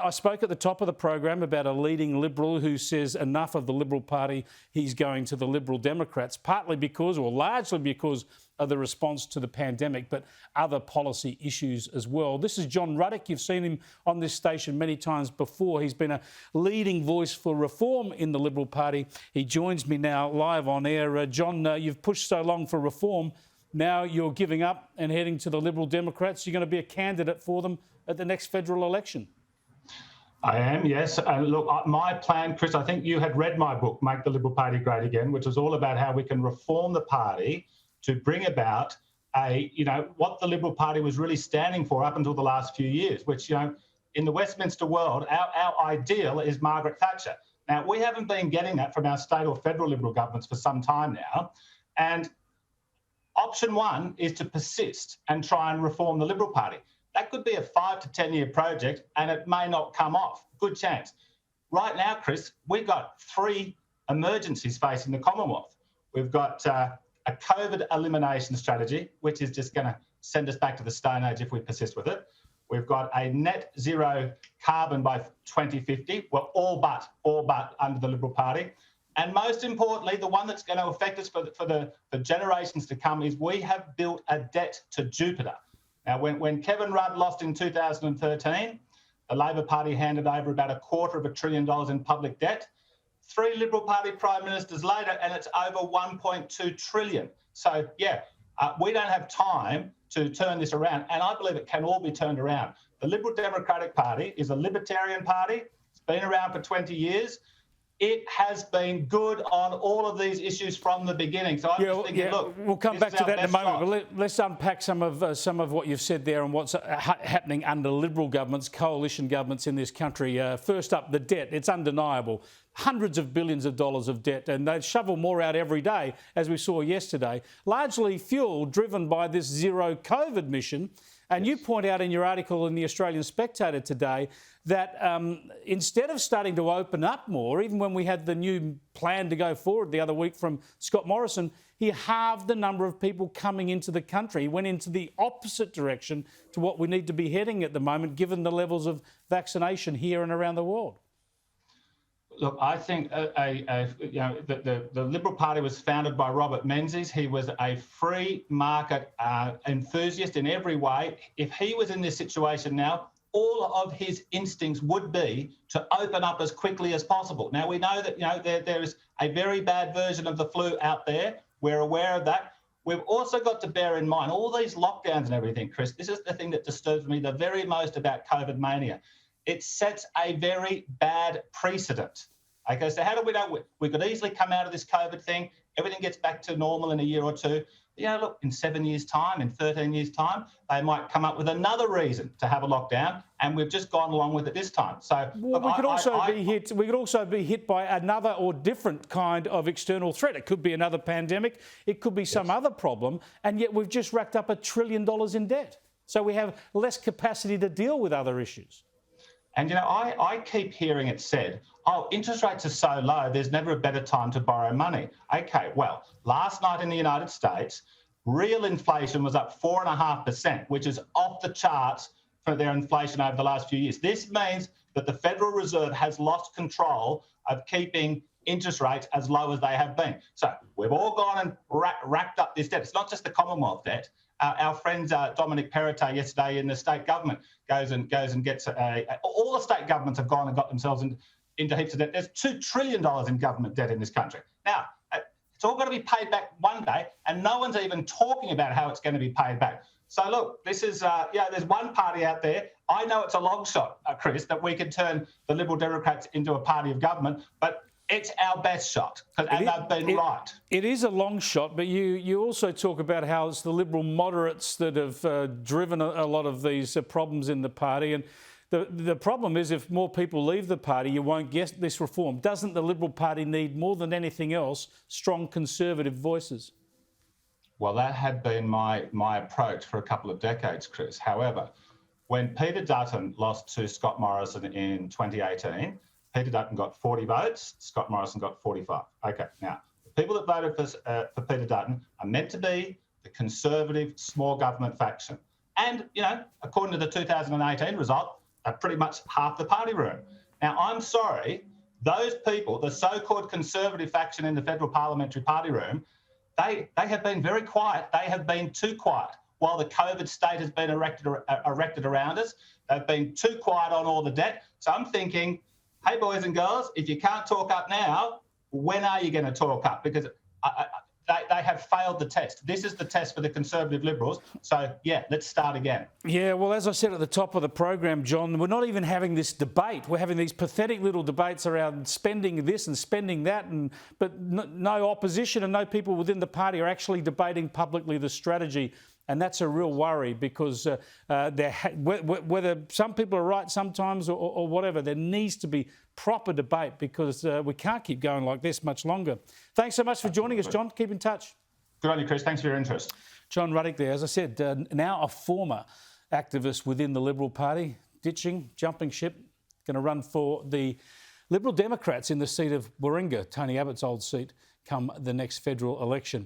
I spoke at the top of the program about a leading Liberal who says enough of the Liberal Party, he's going to the Liberal Democrats, partly because, or largely because of the response to the pandemic, but other policy issues as well. This is John Ruddick. You've seen him on this station many times before. He's been a leading voice for reform in the Liberal Party. He joins me now live on air. John, you've pushed so long for reform. Now you're giving up and heading to the Liberal Democrats. You're going to be a candidate for them at the next federal election. I am, yes. Look, my plan, Chris, I think you had read my book, Make the Liberal Party Great Again, which was all about how we can reform the party to bring about what the Liberal Party was really standing for up until the last few years, which, in the Westminster world, our ideal is Margaret Thatcher. Now, we haven't been getting that from our state or federal Liberal governments for some time now. And option one is to persist and try and reform the Liberal Party. That could be a 5 to 10 year project and it may not come off. Good chance. Right now, Chris, we've got 3 emergencies facing the Commonwealth. We've got a COVID elimination strategy, which is just going to send us back to the Stone Age if we persist with it. We've got a net zero carbon by 2050. We're all but under the Liberal Party. And most importantly, the one that's going to affect us for generations to come is we have built a debt to Jupiter. Now, when Kevin Rudd lost in 2013, the Labor Party handed over about $250 billion in public debt. 3 Liberal Party Prime Ministers later, and it's over $1.2 trillion. So, we don't have time to turn this around, and I believe it can all be turned around. The Liberal Democratic Party is a libertarian party. It's been around for 20 years. It has been good on all of these issues from the beginning. So I'm just thinking, look, we'll come back to that in a moment. But let's unpack some of what you've said there and what's happening under Liberal governments, coalition governments in this country. First up, the debt. It's undeniable. Hundreds of billions of dollars of debt, and they shovel more out every day, as we saw yesterday, largely fuel driven by this zero COVID mission. And you point out in your article in the Australian Spectator today that instead of starting to open up more, even when we had the new plan to go forward the other week from Scott Morrison, he halved the number of people coming into the country. He went into the opposite direction to what we need to be heading at the moment, given the levels of vaccination here and around the world. Look, I think the Liberal Party was founded by Robert Menzies. He was a free market enthusiast in every way. If he was in this situation now, all of his instincts would be to open up as quickly as possible. Now, we know that there is a very bad version of the flu out there. We're aware of that. We've also got to bear in mind all these lockdowns and everything, Chris. This is the thing that disturbs me the very most about COVID mania. It sets a very bad precedent. Okay, so how do we know? We could easily come out of this COVID thing, everything gets back to normal in a year or two. Look, in 7 years' time, in 13 years' time, they might come up with another reason to have a lockdown, and we've just gone along with it this time. So we could also be hit by another or different kind of external threat. It could be another pandemic, it could be some other problem, and yet we've just racked up $1 trillion in debt. So we have less capacity to deal with other issues. And, I keep hearing it said, interest rates are so low, there's never a better time to borrow money. Okay, well, last night in the United States, real inflation was up 4.5%, which is off the charts for their inflation over the last few years. This means that the Federal Reserve has lost control of keeping interest rates as low as they have been. So we've all gone and racked up this debt. It's not just the Commonwealth debt. Our friend Dominic Perrottet yesterday in the state government goes and gets all the state governments have gone and got themselves into heaps of debt. There's $2 trillion in government debt in this country. Now, it's all got to be paid back one day, and no one's even talking about how it's going to be paid back. So look, this is there's one party out there. I know it's a long shot, Chris, that we could turn the Liberal Democrats into a party of government, but it's our best shot, and they've been right. It is a long shot, but you also talk about how it's the Liberal moderates that have driven a lot of these problems in the party. And the problem is if more people leave the party, you won't get this reform. Doesn't the Liberal Party need, more than anything else, strong Conservative voices? Well, that had been my approach for a couple of decades, Chris. However, when Peter Dutton lost to Scott Morrison in 2018, Peter Dutton got 40 votes, Scott Morrison got 45. Okay, now, the people that voted for Peter Dutton are meant to be the Conservative small government faction. And, according to the 2018 result, pretty much half the party room. Now, I'm sorry, those people, the so-called Conservative faction in the federal parliamentary party room, they have been very quiet. They have been too quiet while the COVID state has been erected around us. They've been too quiet on all the debt. So I'm thinking, hey, boys and girls, if you can't talk up now, when are you going to talk up? Because they have failed the test. This is the test for the Conservative Liberals. So, yeah, let's start again. Yeah, well, as I said at the top of the program, John, we're not even having this debate. We're having these pathetic little debates around spending this and spending that, but no opposition and no people within the party are actually debating publicly the strategy. And that's a real worry because whether some people are right sometimes or whatever, there needs to be proper debate because we can't keep going like this much longer. Thanks so much for joining us, John. Keep in touch. Good on you, Chris. Thanks for your interest. John Ruddick there, as I said, now a former activist within the Liberal Party, jumping ship, going to run for the Liberal Democrats in the seat of Warringah, Tony Abbott's old seat, come the next federal election.